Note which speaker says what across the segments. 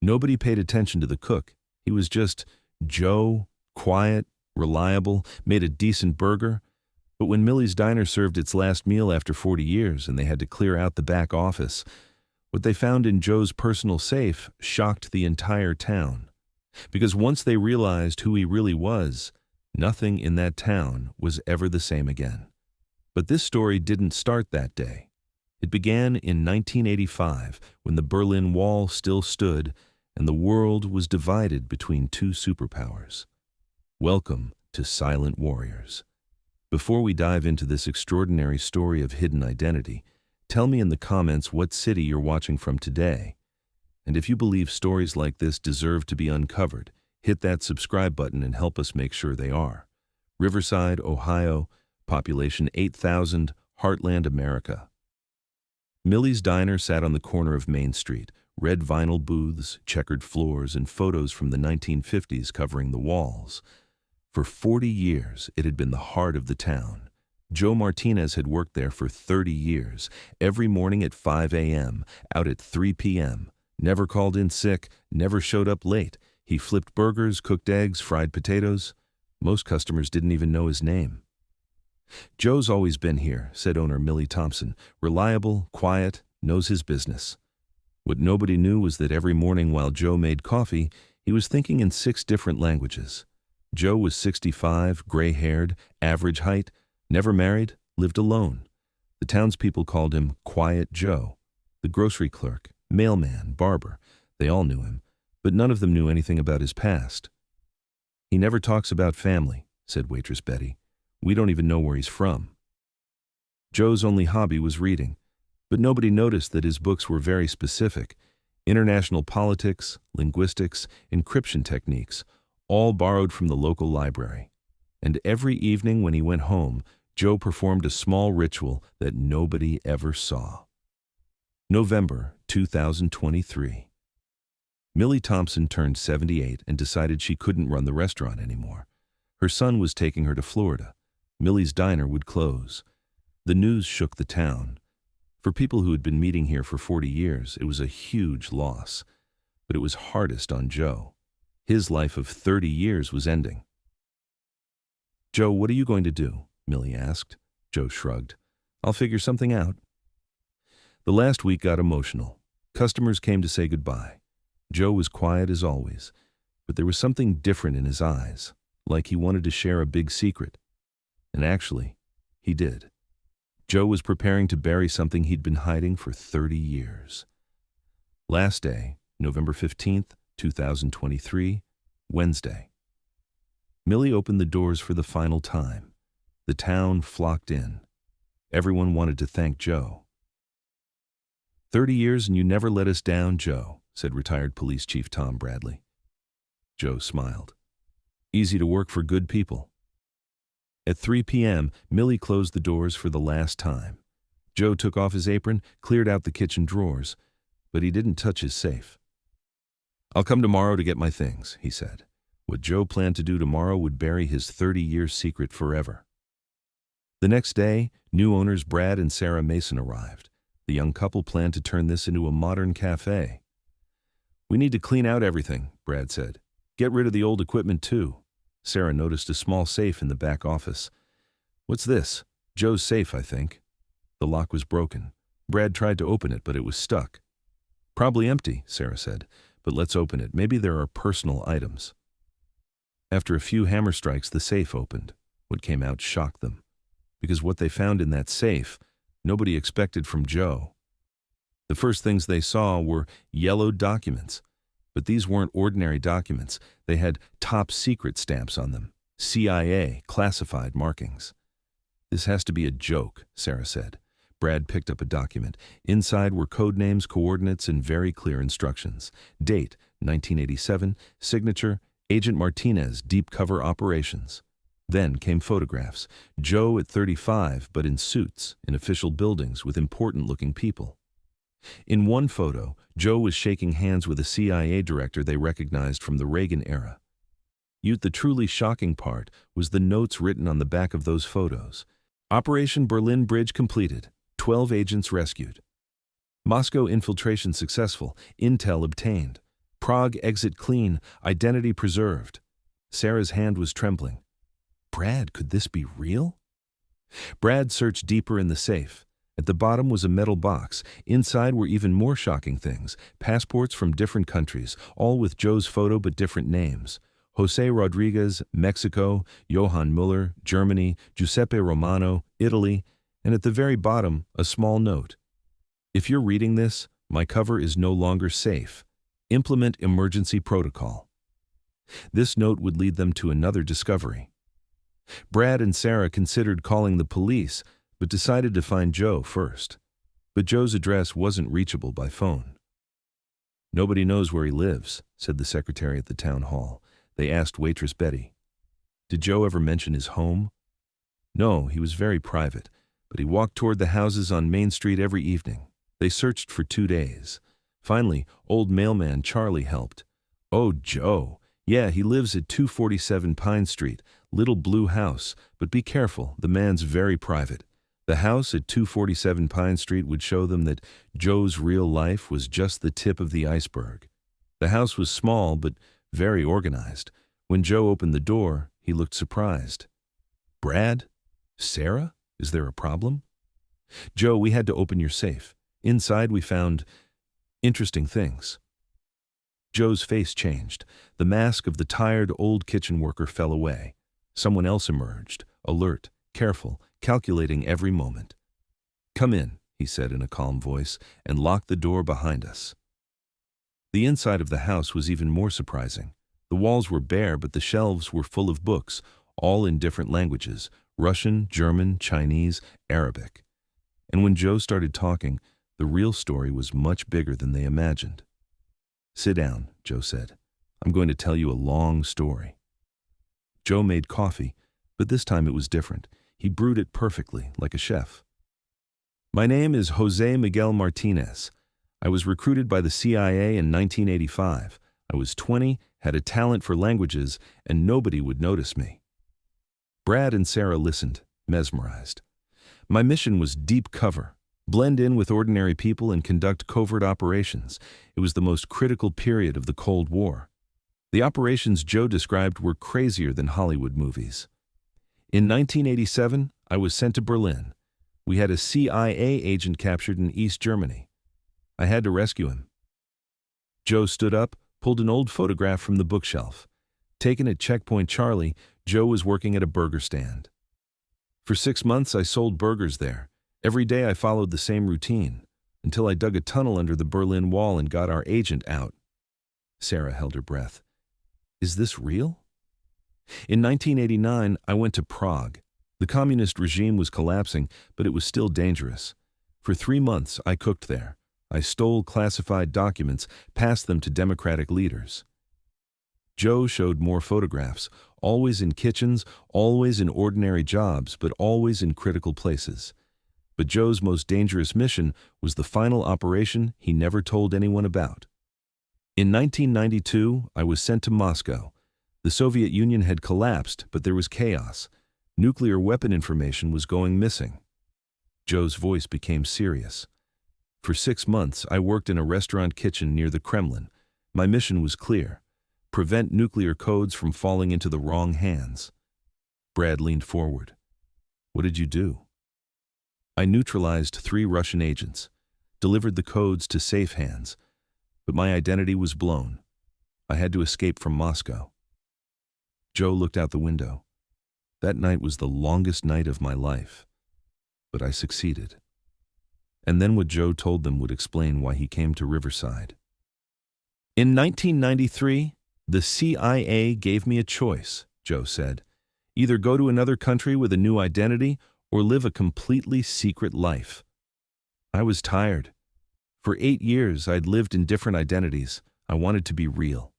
Speaker 1: Nobody paid attention to the cook. He was just Joe, quiet, reliable, made a decent burger. But when Millie's Diner served its last meal after 40 years and they had to clear out the back office, what they found in Joe's personal safe shocked the entire town. Because once they realized who he really was, nothing in that town was ever the same again. But this story didn't start that day. It began in 1985 when the Berlin Wall still stood and the world was divided between two superpowers. Welcome to Silent Warriors. Before we dive into this extraordinary story of hidden identity, tell me in the comments what city you're watching from today. And if you believe stories like this deserve to be uncovered, hit that subscribe button and help us make sure they are. Riverside, Ohio, population 8,000, Heartland, America. Millie's Diner sat on the corner of Main Street, red vinyl booths, checkered floors, and photos from the 1950s covering the walls. For 40 years, it had been the heart of the town. Joe Martinez had worked there for 30 years, every morning at 5 a.m., out at 3 p.m., never called in sick, never showed up late. He flipped burgers, cooked eggs, fried potatoes. Most customers didn't even know his name. Joe's always been here, said owner Millie Thompson. Reliable, quiet, knows his business. What nobody knew was that every morning while Joe made coffee, he was thinking in 6 different languages. Joe was 65, gray-haired, average height, never married, lived alone. The townspeople called him Quiet Joe. The grocery clerk, mailman, barber, they all knew him, but none of them knew anything about his past. He never talks about family, said waitress Betty. We don't even know where he's from. Joe's only hobby was reading, but nobody noticed that his books were very specific. International politics, linguistics, encryption techniques, all borrowed from the local library. And every evening when he went home, Joe performed a small ritual that nobody ever saw. November 2023. Millie Thompson turned 78 and decided she couldn't run the restaurant anymore. Her son was taking her to Florida. Millie's Diner would close. The news shook the town. For people who had been meeting here for 40 years, it was a huge loss. But it was hardest on Joe. His life of 30 years was ending. Joe, what are you going to do? Millie asked. Joe shrugged. I'll figure something out. The last week got emotional. Customers came to say goodbye. Joe was quiet as always, but there was something different in his eyes, like he wanted to share a big secret. And actually, he did. Joe was preparing to bury something he'd been hiding for 30 years. Last day, November 15th, 2023, Wednesday. Millie opened the doors for the final time. The town flocked in. Everyone wanted to thank Joe. 30 years and you never let us down, Joe, said retired Police Chief Tom Bradley. Joe smiled. Easy to work for good people. At 3 p.m., Millie closed the doors for the last time. Joe took off his apron, cleared out the kitchen drawers, but he didn't touch his safe. I'll come tomorrow to get my things, he said. What Joe planned to do tomorrow would bury his 30-year secret forever. The next day, new owners Brad and Sarah Mason arrived. The young couple planned to turn this into a modern cafe. We need to clean out everything, Brad said. Get rid of the old equipment too. Sarah noticed a small safe in the back office. What's this? Joe's safe, I think. The lock was broken. Brad tried to open it, but it was stuck. Probably empty, Sarah said, but let's open it. Maybe there are personal items. After a few hammer strikes, the safe opened. What came out shocked them, because what they found in that safe, nobody expected from Joe. The first things they saw were yellowed documents. But these weren't ordinary documents. They had top secret stamps on them, CIA classified markings. This has to be a joke, Sarah said. Brad picked up a document. Inside were code names, coordinates, and very clear instructions. Date, 1987, signature, Agent Martinez, deep cover operations. Then came photographs. Joe at 35, but in suits, in official buildings with important-looking people. In one photo, Joe was shaking hands with a CIA director they recognized from the Reagan era. Yet the truly shocking part was the notes written on the back of those photos. Operation Berlin Bridge completed. 12 agents rescued. Moscow infiltration successful. Intel obtained. Prague exit clean, identity preserved. Sarah's hand was trembling. Brad, could this be real? Brad searched deeper in the safe. At the bottom was a metal box. Inside were even more shocking things. Passports from different countries, all with Joe's photo but different names. Jose Rodriguez, Mexico; Johann Muller, Germany; Giuseppe Romano, Italy, and at the very bottom, a small note. If you're reading this, my cover is no longer safe. Implement emergency protocol. This note would lead them to another discovery. Brad and Sarah considered calling the police, but decided to find Joe first. But Joe's address wasn't reachable by phone. Nobody knows where he lives, said the secretary at the town hall. They asked waitress Betty. Did Joe ever mention his home? No, he was very private, but he walked toward the houses on Main Street every evening. They searched for 2 days. Finally, old mailman Charlie helped. Oh, Joe. Yeah, he lives at 247 Pine Street, little blue house, but be careful, the man's very private. The house at 247 Pine Street would show them that Joe's real life was just the tip of the iceberg. The house was small, but very organized. When Joe opened the door, he looked surprised. Brad? Sarah? Is there a problem? Joe, we had to open your safe. Inside we found interesting things. Joe's face changed. The mask of the tired old kitchen worker fell away. Someone else emerged, alert, careful, calculating every moment. Come in, he said in a calm voice, and locked the door behind us. The inside of the house was even more surprising. The walls were bare, but the shelves were full of books, all in different languages: Russian, German, Chinese, Arabic. And when Joe started talking, the real story was much bigger than they imagined. Sit down, Joe said. I'm going to tell you a long story. Joe made coffee, but this time it was different. He brewed it perfectly, like a chef. My name is Jose Miguel Martinez. I was recruited by the CIA in 1985. I was 20, had a talent for languages, and nobody would notice me. Brad and Sarah listened, mesmerized. My mission was deep cover. Blend in with ordinary people and conduct covert operations. It was the most critical period of the Cold War. The operations Joe described were crazier than Hollywood movies. In 1987, I was sent to Berlin. We had a CIA agent captured in East Germany. I had to rescue him. Joe stood up, pulled an old photograph from the bookshelf. Taken at Checkpoint Charlie, Joe was working at a burger stand. For 6 months, I sold burgers there. Every day I followed the same routine, until I dug a tunnel under the Berlin Wall and got our agent out. Sarah held her breath. Is this real? In 1989, I went to Prague. The communist regime was collapsing, but it was still dangerous. For 3 months, I cooked there. I stole classified documents, passed them to democratic leaders. Joe showed more photographs, always in kitchens, always in ordinary jobs, but always in critical places. But Joe's most dangerous mission was the final operation he never told anyone about. In 1992, I was sent to Moscow. The Soviet Union had collapsed, but there was chaos. Nuclear weapon information was going missing. Joe's voice became serious. For 6 months, I worked in a restaurant kitchen near the Kremlin. My mission was clear: prevent nuclear codes from falling into the wrong hands. Brad leaned forward. What did you do? I neutralized 3 Russian agents, delivered the codes to safe hands, but my identity was blown. I had to escape from Moscow. Joe looked out the window. That night was the longest night of my life, but I succeeded. And then what Joe told them would explain why he came to Riverside. In 1993, the CIA gave me a choice, Joe said. Either go to another country with a new identity or live a completely secret life. I was tired. For 8 years, I'd lived in different identities. I wanted to be real.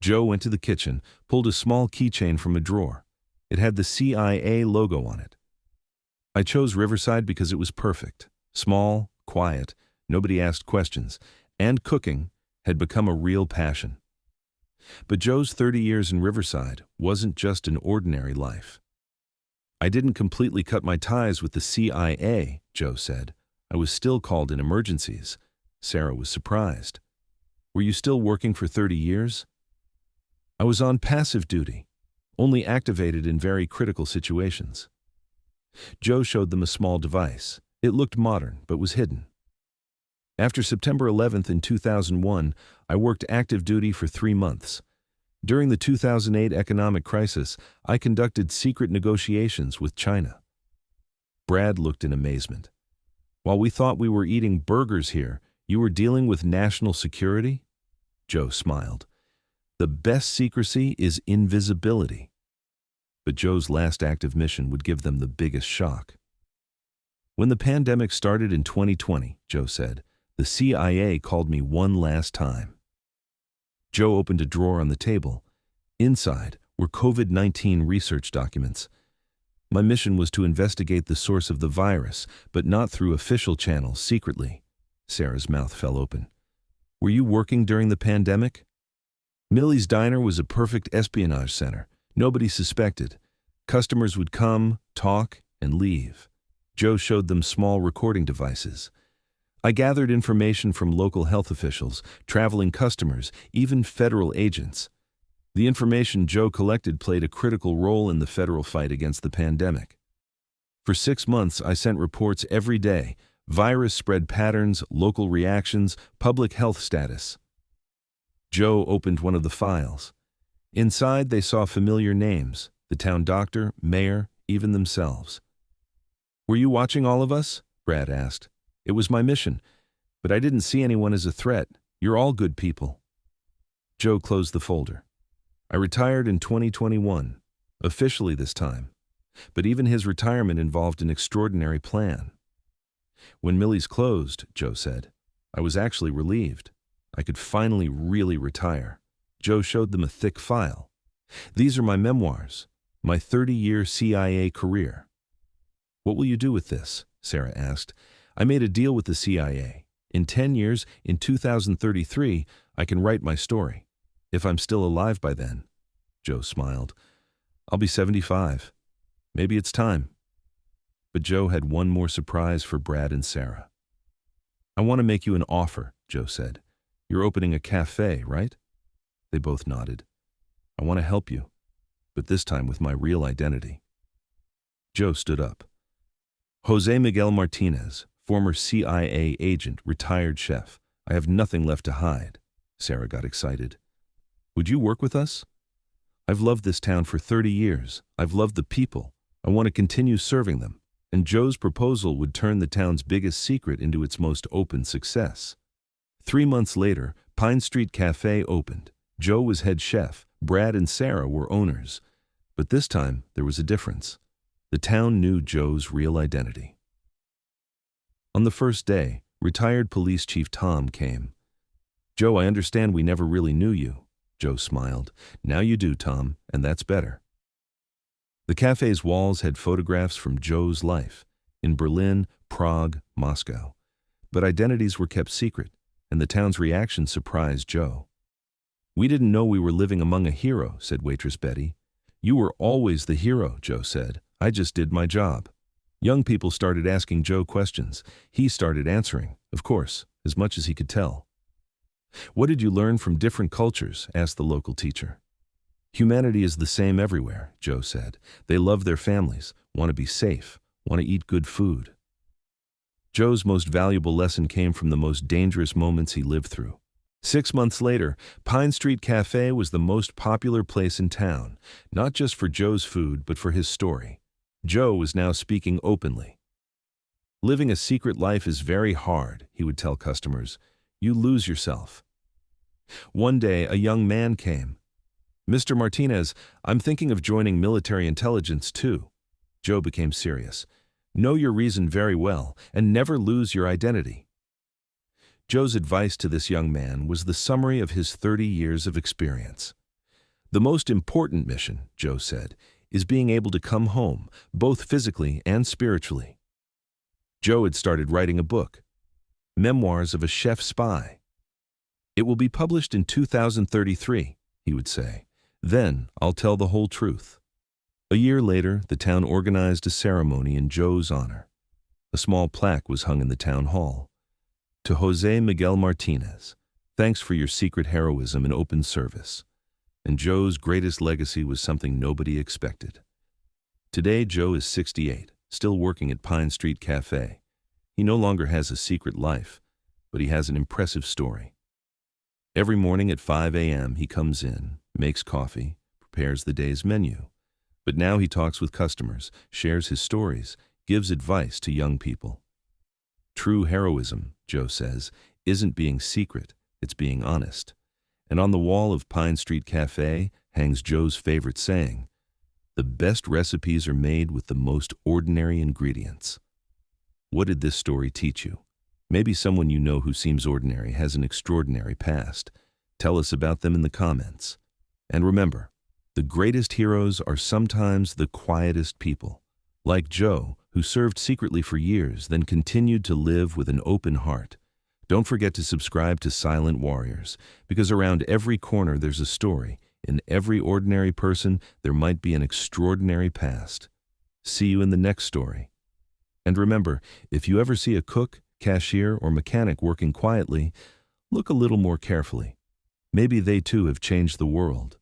Speaker 1: Joe went to the kitchen, pulled a small keychain from a drawer. It had the CIA logo on it. I chose Riverside because it was perfect. Small, quiet, nobody asked questions, and cooking had become a real passion. But Joe's 30 years in Riverside wasn't just an ordinary life. I didn't completely cut my ties with the CIA, Joe said. I was still called in emergencies. Sarah was surprised. Were you still working for 30 years? I was on passive duty, only activated in very critical situations. Joe showed them a small device. It looked modern, but was hidden. After September 11th in 2001, I worked active duty for 3 months. During the 2008 economic crisis, I conducted secret negotiations with China. Brad looked in amazement. While we thought we were eating burgers here, you were dealing with national security? Joe smiled. The best secrecy is invisibility. But Joe's last active mission would give them the biggest shock. When the pandemic started in 2020, Joe said, the CIA called me one last time. Joe opened a drawer on the table. Inside were COVID-19 research documents. My mission was to investigate the source of the virus, but not through official channels, secretly. Sarah's mouth fell open. Were you working during the pandemic? Millie's Diner was a perfect espionage center. Nobody suspected. Customers would come, talk, and leave. Joe showed them small recording devices. I gathered information from local health officials, traveling customers, even federal agents. The information Joe collected played a critical role in the federal fight against the pandemic. For 6 months, I sent reports every day: virus spread patterns, local reactions, public health status. Joe opened one of the files. Inside, they saw familiar names: the town doctor, mayor, even themselves. Were you watching all of us? Brad asked. It was my mission, but I didn't see anyone as a threat. You're all good people. Joe closed the folder. I retired in 2021, officially this time, but even his retirement involved an extraordinary plan. When Millie's closed, Joe said, I was actually relieved. I could finally really retire. Joe showed them a thick file. These are my memoirs, my 30-year CIA career. What will you do with this? Sarah asked. I made a deal with the CIA. In 10 years, in 2033, I can write my story. If I'm still alive by then. Joe smiled. I'll be 75. Maybe it's time. But Joe had one more surprise for Brad and Sarah. I want to make you an offer, Joe said. You're opening a cafe, right? They both nodded. I want to help you, but this time with my real identity. Joe stood up. Jose Miguel Martinez, former CIA agent, retired chef. I have nothing left to hide. Sarah got excited. Would you work with us? I've loved this town for 30 years. I've loved the people. I want to continue serving them. And Joe's proposal would turn the town's biggest secret into its most open success. 3 months later, Pine Street Cafe opened. Joe was head chef. Brad and Sarah were owners. But this time, there was a difference. The town knew Joe's real identity. On the first day, retired Police Chief Tom came. Joe, I understand we never really knew you. Joe smiled. Now you do, Tom, and that's better. The cafe's walls had photographs from Joe's life in Berlin, Prague, Moscow. But identities were kept secret, and the town's reaction surprised Joe. We didn't know we were living among a hero, said waitress Betty. You were always the hero, Joe said. I just did my job. Young people started asking Joe questions. He started answering, of course, as much as he could tell. What did you learn from different cultures? Asked the local teacher. Humanity is the same everywhere, Joe said. They love their families, want to be safe, want to eat good food. Joe's most valuable lesson came from the most dangerous moments he lived through. 6 months later, Pine Street Cafe was the most popular place in town, not just for Joe's food, but for his story. Joe was now speaking openly. Living a secret life is very hard, he would tell customers. You lose yourself. One day, a young man came. Mr. Martinez, I'm thinking of joining military intelligence too. Joe became serious. Know your reason very well, and never lose your identity. Joe's advice to this young man was the summary of his 30 years of experience. The most important mission, Joe said, is being able to come home, both physically and spiritually. Joe had started writing a book, Memoirs of a Chef Spy. It will be published in 2033, he would say. Then I'll tell the whole truth. A year later, the town organized a ceremony in Joe's honor. A small plaque was hung in the town hall. To Jose Miguel Martinez, Thanks for your secret heroism and open service. And Joe's greatest legacy was something nobody expected. Today, Joe is 68, still working at Pine Street Cafe. He no longer has a secret life, but he has an impressive story. Every morning at 5 a.m., he comes in, makes coffee, prepares the day's menu. But now he talks with customers, shares his stories, gives advice to young people. True heroism, Joe says, isn't being secret, it's being honest. And on the wall of Pine Street Cafe hangs Joe's favorite saying, "The best recipes are made with the most ordinary ingredients." What did this story teach you? Maybe someone you know who seems ordinary has an extraordinary past. Tell us about them in the comments. And remember, the greatest heroes are sometimes the quietest people. Like Joe, who served secretly for years, then continued to live with an open heart. Don't forget to subscribe to Silent Warriors, because around every corner there's a story. In every ordinary person, there might be an extraordinary past. See you in the next story. And remember, if you ever see a cook, cashier, or mechanic working quietly, look a little more carefully. Maybe they too have changed the world.